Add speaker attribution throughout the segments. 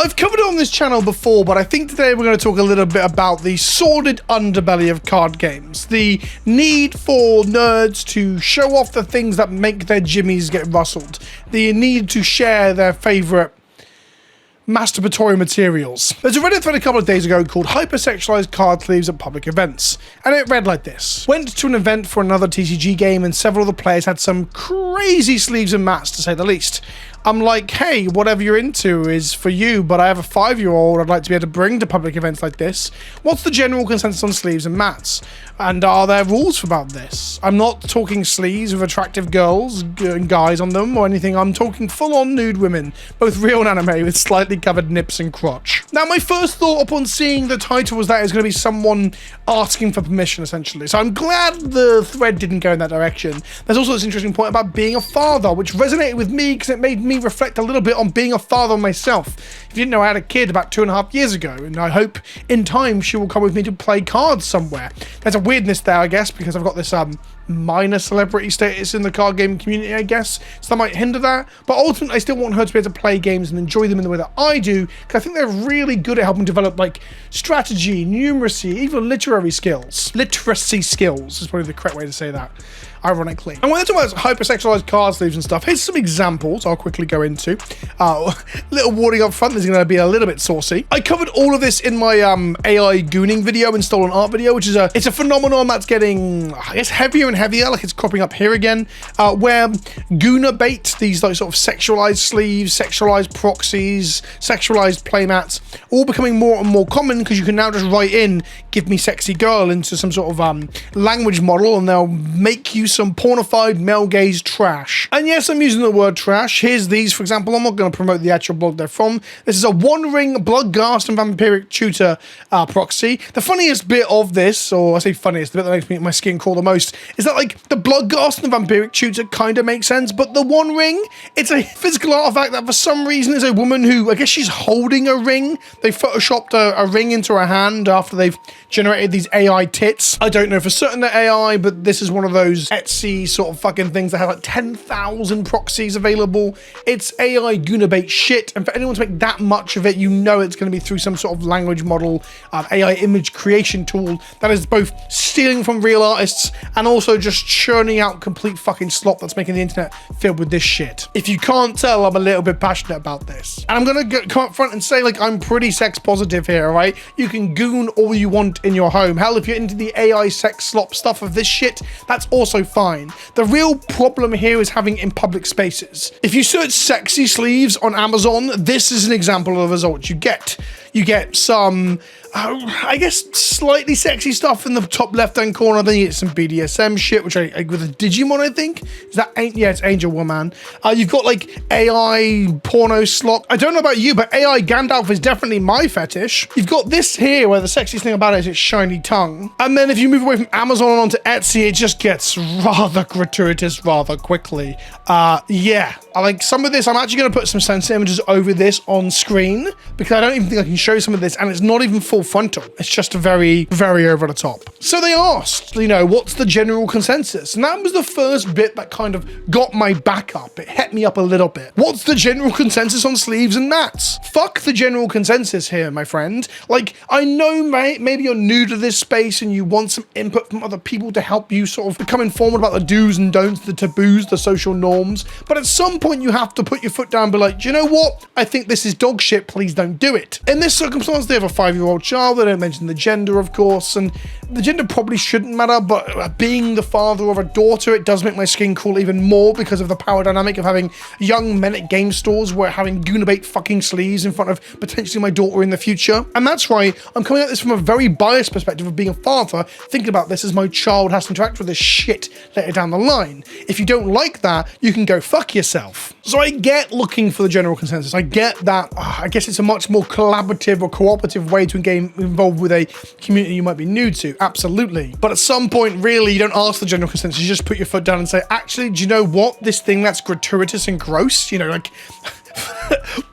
Speaker 1: I've covered it on this channel before, but I think today we're going to talk a little bit about the sordid underbelly of card games. The need for nerds to show off the things that make their jimmies get rustled. The need to share their favorite masturbatory materials. There's a Reddit thread a couple of days ago called Hypersexualized Card Sleeves at Public Events, and it read like this. Went to an event for another TCG game and several of the players had some crazy sleeves and mats, to say the least. I'm like, hey, whatever you're into is for you, but I have a 5-year-old I'd like to be able to bring to public events like this. What's the general consensus on sleeves and mats? And are there rules about this? I'm not talking sleeves with attractive girls and guys on them or anything. I'm talking full-on nude women, both real and anime, with slightly covered nips and crotch. Now, my first thought upon seeing the title was that it's going to be someone asking for permission, essentially. So I'm glad the thread didn't go in that direction. There's also this interesting point about being a father, which resonated with me because it made me reflect a little bit on being a father myself. If you didn't know, I had a kid about 2.5 years ago, and I hope in time she will come with me to play cards somewhere. There's a weirdness there, I guess, because I've got this minor celebrity status in the card game community, I guess, so that might hinder that, but ultimately I still want her to be able to play games and enjoy them in the way that I do, because I think they're really good at helping develop like strategy, numeracy, even literacy skills is probably the correct way to say that, ironically. And when they're talking about hypersexualized card sleeves and stuff, here's some examples I'll quickly go into. Little warning up front, this is going to be a little bit saucy. I covered all of this in my AI gooning video and stolen art video, which is it's a phenomenon that's getting, I guess, heavier and heavier, like it's cropping up here again, where gooner bait, these like sort of sexualized sleeves, sexualized proxies, sexualized playmats, all becoming more and more common because you can now just write in, give me sexy girl into some sort of language model, and they'll make you some pornified male gaze trash. And yes, I'm using the word trash. Here's these, for example. I'm not going to promote the actual blog they're from. This is a One Ring Bloodghast and Vampiric Tutor proxy. The funniest bit of this, or I say funniest, the bit that makes my skin crawl the most, is that like the Bloodghast and the Vampiric Tutor kind of make sense, but the One Ring, it's a physical artifact that for some reason is a woman who, I guess she's holding a ring. They photoshopped a ring into her hand after they've generated these AI tits. I don't know for certain they're AI, but this is one of those Etsy sort of fucking things that have like 10,000 proxies available. It's AI Goonabait shit, and for anyone to make that much of it, you know it's going to be through some sort of language model, AI image creation tool that is both stealing from real artists and also just churning out complete fucking slop that's making the internet filled with this shit. If you can't tell, I'm a little bit passionate about this. And I'm going to come up front and say, like, I'm pretty sex positive here, right? You can goon all you want in your home. Hell, if you're into the AI sex slop stuff of this shit, that's also fine. The real problem here is having it in public spaces. If you search sexy sleeves on Amazon, this is an example of the results you get. You get some, I guess, slightly sexy stuff in the top left-hand corner. Then you get some BDSM shit, which I with a Digimon, I think. Is that, yeah, it's Angel Woman. You've got like AI porno slop. I don't know about you, but AI Gandalf is definitely my fetish. You've got this here, where the sexiest thing about it is its shiny tongue. And then if you move away from Amazon and onto Etsy, it just gets rather gratuitous rather quickly. Yeah, I like some of this. I'm actually going to put some sensor images over this on screen because I don't even think I can show some of this, and it's not even full frontal. It's just very, very over the top. So they asked, you know, what's the general consensus? And that was the first bit that kind of got my back up. It het me up a little bit. What's the general consensus on sleeves and mats? Fuck the general consensus here, my friend. Like, I know, mate, maybe you're new to this space and you want some input from other people to help you sort of become informed about the do's and don'ts, the taboos, the social norms. But at some point you have to put your foot down and be like, do you know what? I think this is dog shit. Please don't do it. In this circumstance, they have a 5-year-old child. They don't mention the gender, of course, and the gender probably shouldn't matter, but being the father of a daughter, it does make my skin crawl even more because of the power dynamic of having young men at game stores where having Goonabait fucking sleeves in front of potentially my daughter in the future. And that's right, I'm coming at this from a very biased perspective of being a father, thinking about this as my child has to interact with this shit later down the line. If you don't like that, you can go fuck yourself. So I get looking for the general consensus. I get that, I guess it's a much more collaborative or cooperative way to get involved with a community you might be new to, absolutely. But at some point, really, you don't ask the general consensus, you just put your foot down and say, actually, do you know what? This thing that's gratuitous and gross, you know, like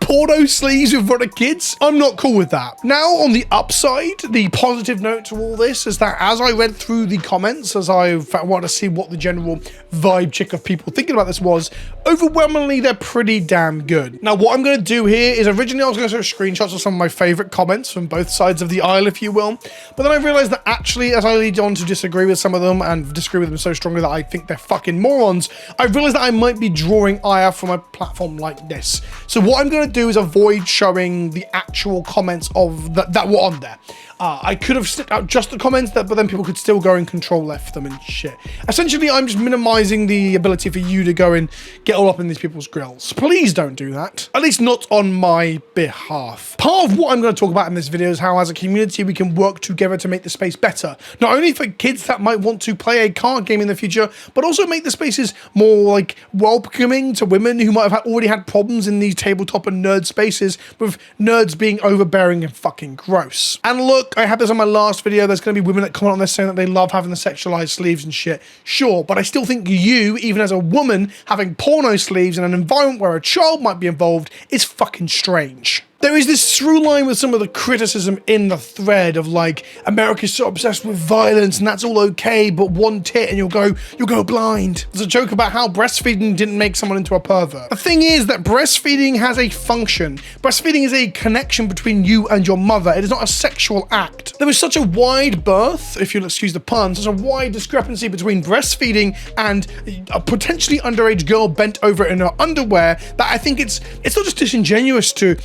Speaker 1: porno sleeves in front of kids. I'm not cool with that. Now, on the upside, the positive note to all this is that as I read through the comments, as I wanted to see what the general vibe check of people thinking about this was, overwhelmingly, they're pretty damn good. Now, what I'm going to do here is originally I was going to show screenshots of some of my favorite comments from both sides of the aisle, if you will. But then I realized that actually, as I lead on to disagree with some of them and disagree with them so strongly that I think they're fucking morons, I realized that I might be drawing ire from a platform like this. So what I'm going to do is avoid showing the actual comments of that were on there. I could have snipped out just the comments, but then people could still go and control F them and shit. Essentially, I'm just minimizing the ability for you to go and get all up in these people's grills. Please don't do that. At least not on my behalf. Part of what I'm going to talk about in this video is how as a community we can work together to make the space better. Not only for kids that might want to play a card game in the future, but also make the spaces more like welcoming to women who might have already had problems in these tabletop and nerd spaces with nerds being overbearing and fucking gross. And look, I had this on my last video. There's going to be women that comment on this saying that they love having the sexualized sleeves and shit. Sure, but I still think you, even as a woman, having porno sleeves in an environment where a child might be involved is fucking strange. There is this through line with some of the criticism in the thread of like, America's so obsessed with violence and that's all okay, but one tit and you'll go blind. There's a joke about how breastfeeding didn't make someone into a pervert. The thing is that breastfeeding has a function. Breastfeeding is a connection between you and your mother. It is not a sexual act. There is such a wide berth, if you'll excuse the pun, such a wide discrepancy between breastfeeding and a potentially underage girl bent over in her underwear that I think it's not just disingenuous to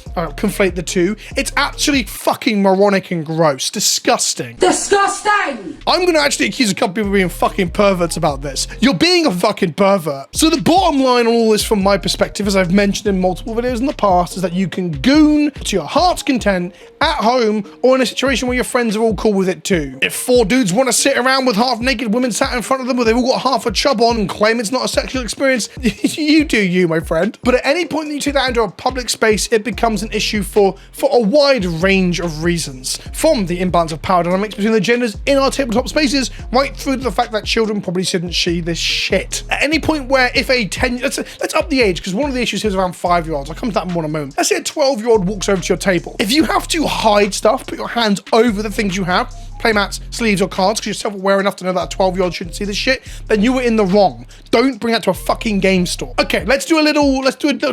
Speaker 1: conflate the two, it's actually fucking moronic and gross. Disgusting. Disgusting! I'm gonna actually accuse a couple people of being fucking perverts about this. You're being a fucking pervert. So the bottom line on all this from my perspective, as I've mentioned in multiple videos in the past, is that you can goon to your heart's content at home or in a situation where your friends are all cool with it too. If four dudes want to sit around with half-naked women sat in front of them where they've all got half a chub on and claim it's not a sexual experience, you do you, my friend. But at any point that you take that into a public space, it becomes an issue for a wide range of reasons. From the imbalance of power dynamics between the genders in our tabletop spaces, right through to the fact that children probably shouldn't see this shit. At any point where if a 10, let's up the age, because one of the issues here is around 5-year-olds. I'll come to that in one moment. Let's say a 12-year-old walks over to your table. If you have to hide stuff, put your hands over the things you have, playmats, sleeves, or cards, because you're self-aware enough to know that a 12-year-old shouldn't see this shit, then you were in the wrong. Don't bring that to a fucking game store. Okay, let's do a little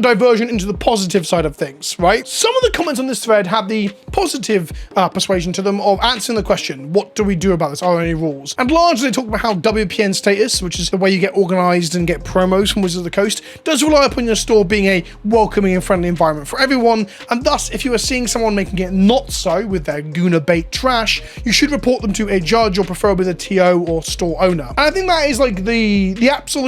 Speaker 1: diversion into the positive side of things, right? Some of the comments on this thread have the positive persuasion to them of answering the question, what do we do about this? Are there any rules? And largely they talk about how WPN status, which is the way you get organized and get promos from Wizards of the Coast, does rely upon your store being a welcoming and friendly environment for everyone, and thus, if you are seeing someone making it not so with their gooner bait trash, you should report them to a judge or preferably the TO or store owner. And I think that is like the absolute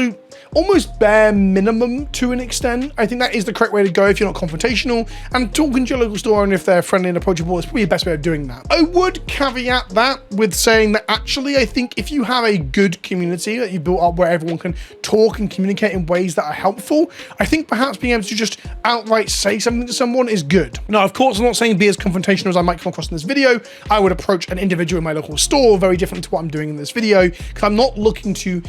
Speaker 1: almost bare minimum to an extent. I think that is the correct way to go if you're not confrontational, and talking to your local store and if they're friendly and approachable is probably the best way of doing that. I would caveat that with saying that actually I think if you have a good community that you built up where everyone can talk and communicate in ways that are helpful, I think perhaps being able to just outright say something to someone is good. Now, of course, I'm not saying be as confrontational as I might come across in this video. I would approach an individual in my local store very different to what I'm doing in this video, because I'm not looking to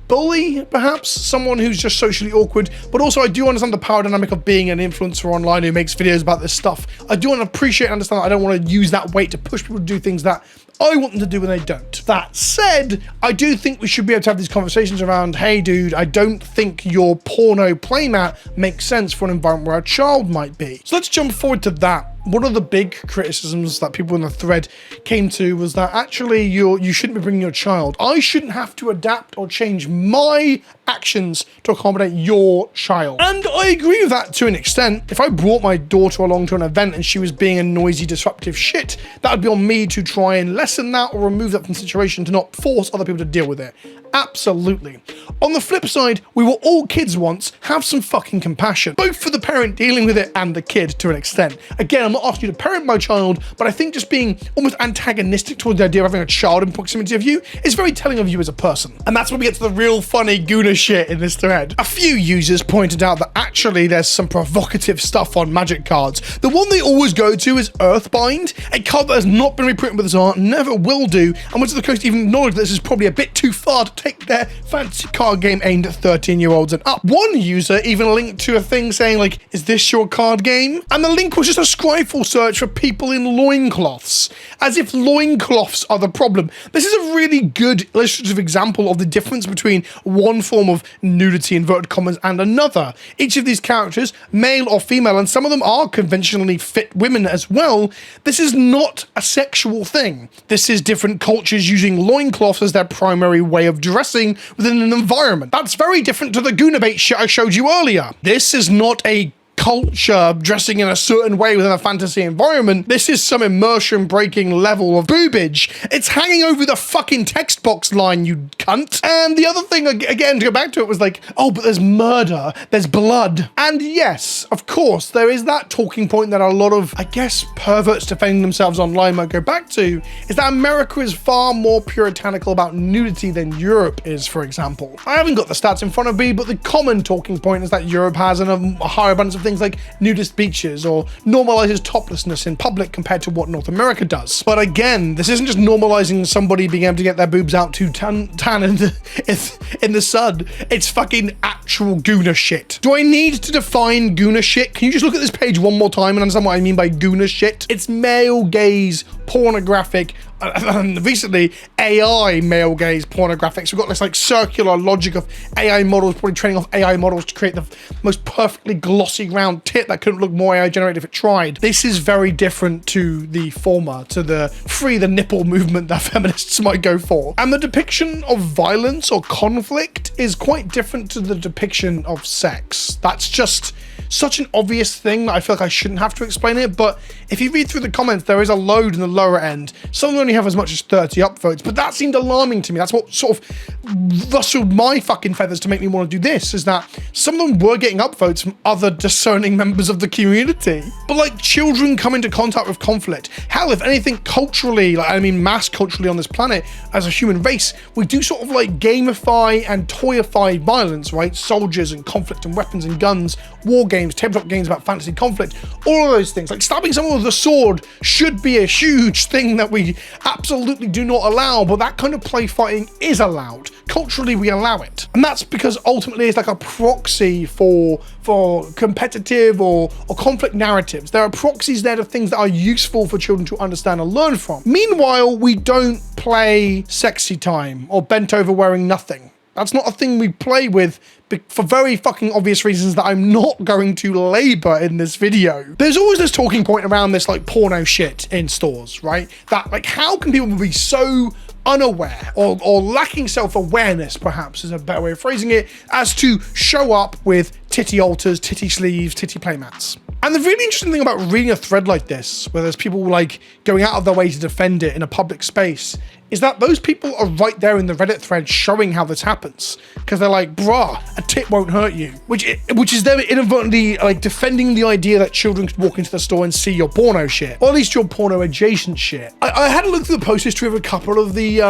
Speaker 1: bully, perhaps, someone who's just socially awkward, but also I do understand the power dynamic of being an influencer online who makes videos about this stuff. I do want to appreciate and understand that I don't want to use that weight to push people to do things that I want them to do when they don't. That said, I do think we should be able to have these conversations around, hey dude, I don't think your porno playmat makes sense for an environment where a child might be. So let's jump forward to that. One of the big criticisms that people in the thread came to was that actually you shouldn't be bringing your child. I shouldn't have to adapt or change my actions to accommodate your child. And I agree with that to an extent. If I brought my daughter along to an event and she was being a noisy, disruptive shit, that would be on me to try and lessen that or remove that from the situation to not force other people to deal with it. Absolutely. On the flip side, we were all kids once. Have some fucking compassion, both for the parent dealing with it and the kid to an extent. Again, I'm not asking you to parent my child, but I think just being almost antagonistic towards the idea of having a child in proximity of you is very telling of you as a person. And that's when we get to the real funny gooner shit in this thread. A few users pointed out that actually there's some provocative stuff on Magic cards. The one they always go to is Earthbind, a card that has not been reprinted with this art, never will do, and Wizards of the Coast even acknowledged that this is probably a bit too far to take their fancy card game aimed at 13-year-olds and up. One user even linked to a thing saying like, is this your card game? And the link was just a scryfall search for people in loincloths, as if loincloths are the problem. This is a really good illustrative example of the difference between one form of nudity, inverted commas, and another. Each of these characters, male or female, and some of them are conventionally fit women as well, this is not a sexual thing. This is different cultures using loincloths as their primary way of dressing within an environment. That's very different to the Goonabait shit I showed you earlier. This is not a culture dressing in a certain way within a fantasy environment. This is some immersion breaking level of boobage. It's hanging over the fucking text box line, you cunt. And the other thing, again, to go back to it, was like, oh, but there's murder, there's blood. And yes, of course, there is that talking point that a lot of, I guess, perverts defending themselves online might go back to, is that America is far more puritanical about nudity than Europe is, for example. I haven't got the stats in front of me, but the common talking point is that Europe has a higher abundance of things like nudist beaches or normalizes toplessness in public compared to what North America does. But again, this isn't just normalizing somebody being able to get their boobs out to tan in the sun. It's fucking actual gooner shit. Do I need to define gooner shit? Can you just look at this page one more time and understand what I mean by gooner shit? It's male gaze, pornographic, recently AI male gaze pornographic. So we've got this like circular logic of AI models, probably training off AI models to create the most perfectly glossy round tit that couldn't look more AI generated if it tried. This is very different to the former, to the free the nipple movement that feminists might go for. And the depiction of violence or conflict is quite different to the depiction of sex. That's just such an obvious thing that I feel like I shouldn't have to explain it, but if you read through the comments, there is a load in the lower end. Some only have as much as 30 upvotes, but that seemed alarming to me. That's what sort of rustled my fucking feathers to make me want to do this, is that some of them were getting upvotes from other discerning members of the community. But like, children come into contact with conflict. Hell, if anything, culturally, like I mean mass culturally on this planet, as a human race, we do sort of like gamify and toyify violence, right? Soldiers and conflict and weapons and guns, war games, tabletop games about fantasy conflict, all of those things. Like stabbing someone with a sword should be a huge thing that we absolutely do not allow, but that kind of play fighting is allowed. Culturally, we allow it. And that's because ultimately it's like a proxy for competitive or conflict narratives. There are proxies there to things that are useful for children to understand and learn from. Meanwhile, we don't play sexy time or bent over wearing nothing. That's not a thing we play with for very fucking obvious reasons that I'm not going to labor in this video. There's always this talking point around this like porno shit in stores, right? That like, how can people be so unaware or lacking self-awareness, perhaps is a better way of phrasing it, as to show up with titty alters, titty sleeves, titty playmats. And the really interesting thing about reading a thread like this, where there's people like going out of their way to defend it in a public space, is that those people are right there in the Reddit thread showing how this happens. Because they're like, bruh, a tit won't hurt you. Which is them inadvertently like defending the idea that children could walk into the store and see your porno shit. Or at least your porno adjacent shit. I had a look through the post history of a couple of the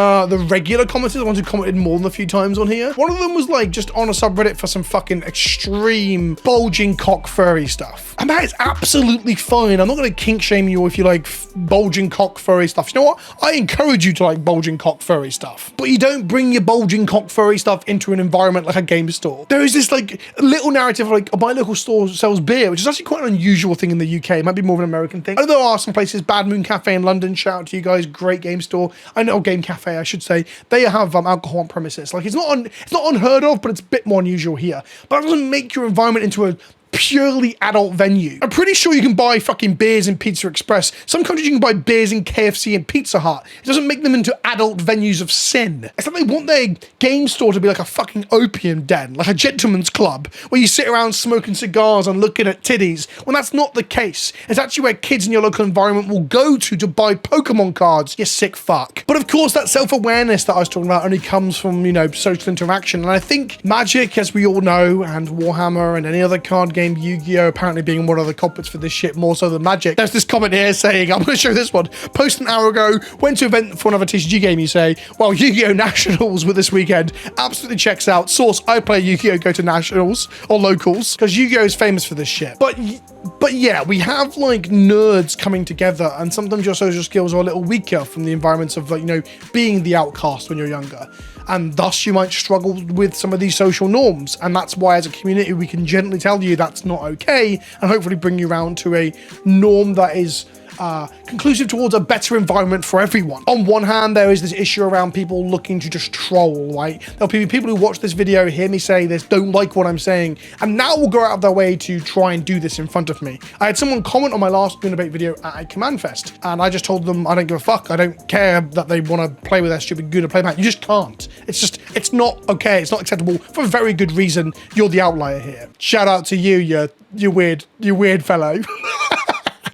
Speaker 1: regular commenters, the ones who commented more than a few times on here. One of them was like just on a subreddit for some fucking extreme bulging cock furry stuff. And that is absolutely fine. I'm not going to kink shame you if you like bulging cock furry stuff. You know what? I encourage you to like bulging cock furry stuff. But you don't bring your bulging cock furry stuff into an environment like a game store. There is this like little narrative of like, oh, my local store sells beer, which is actually quite an unusual thing in the UK. It might be more of an American thing. I know there are some places, Bad Moon Cafe in London, shout out to you guys, great game store. I know, game cafe, I should say. They have alcohol on premises. Like it's not unheard of, but it's a bit more unusual here. But that doesn't make your environment into a purely adult venue. I'm pretty sure you can buy fucking beers in Pizza Express. Some countries you can buy beers in KFC and Pizza Hut. It doesn't make them into adult venues of sin. It's like they want their game store to be like a fucking opium den, like a gentleman's club, where you sit around smoking cigars and looking at titties. When that's not the case. It's actually where kids in your local environment will go to buy Pokemon cards, you sick fuck. But of course, that self-awareness that I was talking about only comes from, you know, social interaction. And I think Magic, as we all know, and Warhammer and any other card game, Yu-Gi-Oh! Apparently being one of the culprits for this shit more so than Magic. There's this comment here saying, I'm going to show this one. Post an hour ago, went to event for another TCG game, you say, well, Yu-Gi-Oh! Nationals were this weekend. Absolutely checks out. Source, I play Yu-Gi-Oh! Go to Nationals or locals, because Yu-Gi-Oh! Is famous for this shit. But But yeah, we have like nerds coming together, and sometimes your social skills are a little weaker from the environments of, like, you know, being the outcast when you're younger. And thus you might struggle with some of these social norms. And that's why as a community, we can gently tell you that's not okay, and hopefully bring you around to a norm that is conclusive towards a better environment for everyone. On one hand, there is this issue around people looking to just troll, right? There'll be people who watch this video, hear me say this, don't like what I'm saying, and now will go out of their way to try and do this in front of me. I had someone comment on my last Goon Debate video at a Command Fest, and I just told them I don't give a fuck. I don't care that they want to play with their stupid Goon Playmat. You just can't. It's not okay. It's not acceptable for a very good reason. You're the outlier here. Shout out to you weird fellow.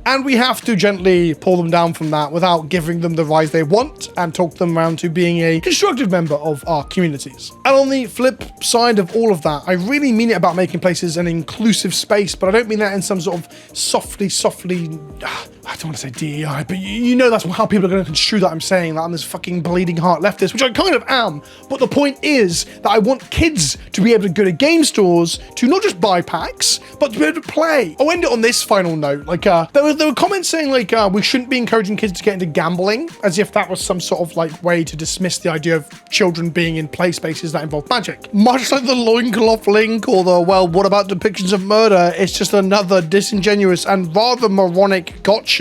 Speaker 1: And we have to gently pull them down from that without giving them the rise they want, and talk them around to being a constructive member of our communities. And on the flip side of all of that, I really mean it about making places an inclusive space, but I don't mean that in some sort of softly, I don't want to say DEI, but you know that's how people are going to construe that I'm saying that I'm this fucking bleeding heart leftist, which I kind of am. But the point is that I want kids to be able to go to game stores to not just buy packs, but to be able to play. I'll end it on this final note. Like, there were comments saying like, we shouldn't be encouraging kids to get into gambling, as if that was some sort of like way to dismiss the idea of children being in play spaces that involve magic. Much like the loincloth link or the, well, what about depictions of murder? It's just another disingenuous and rather moronic gotcha.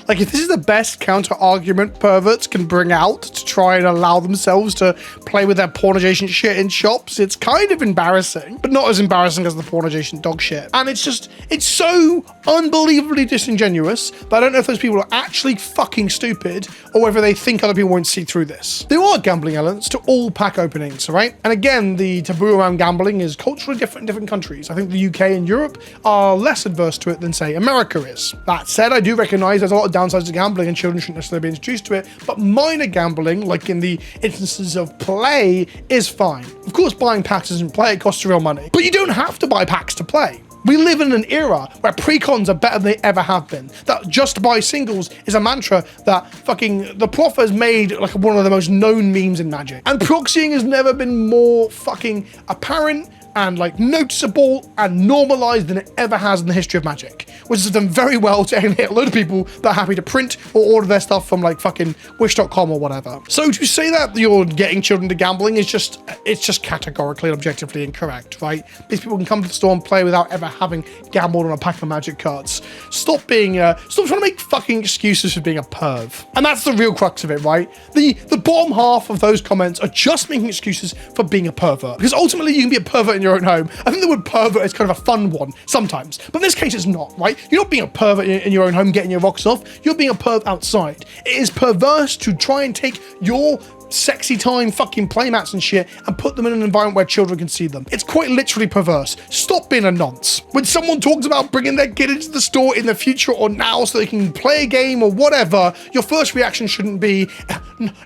Speaker 1: Like, if this is the best counter argument perverts can bring out to try and allow themselves to play with their porn adjacent shit in shops, it's kind of embarrassing, but not as embarrassing as the porn adjacent dog shit. And it's so unbelievably disingenuous that I don't know if those people are actually fucking stupid or whether they think other people won't see through this. There are gambling elements to all pack openings, right? And again, the taboo around gambling is culturally different in different countries. I think the UK and Europe are less adverse to it than, say, America is. That said, I do recognize there's a lot of downsides to gambling and children shouldn't necessarily be introduced to it, but minor gambling, like in the instances of play, is fine. Of course, buying packs isn't play, it costs real money, but you don't have to buy packs to play. We live in an era where pre-cons are better than they ever have been. That just buy singles is a mantra that fucking the prof has made like one of the most known memes in Magic. And proxying has never been more fucking apparent and like noticeable and normalized than it ever has in the history of Magic, which has done very well to alienate a load of people that are happy to print or order their stuff from like fucking wish.com or whatever. So to say that you're getting children to gambling is just categorically and objectively incorrect, right? These people can come to the store and play without ever having gambled on a pack of Magic cards. Stop trying to make fucking excuses for being a perv. And that's the real crux of it, right? The bottom half of those comments are just making excuses for being a pervert, because ultimately you can be a pervert in your own home. I think the word pervert is kind of a fun one sometimes, but in this case it's not, right? You're not being a pervert in your own home getting your rocks off, you're being a perv outside. It is perverse to try and take your sexy time fucking playmats and shit and put them in an environment where children can see them. It's quite literally perverse. Stop being a nonce. When someone talks about bringing their kid into the store in the future or now so they can play a game or whatever, your first reaction shouldn't be,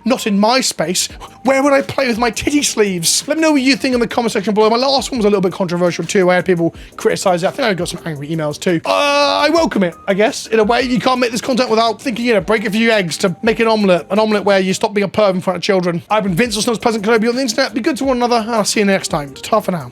Speaker 1: not in my space. Where would I play with my titty sleeves? Let me know what you think in the comment section below. My last one was a little bit controversial too. I had people criticize it. I think I got some angry emails too. I welcome it, I guess. In a way, you can't make this content without thinking, break a few eggs to make an omelette where you stop being a perv in front of children. I've been Vince, or PleasantKenobi on the internet. Be good to one another, and I'll see you next time. Ta for now.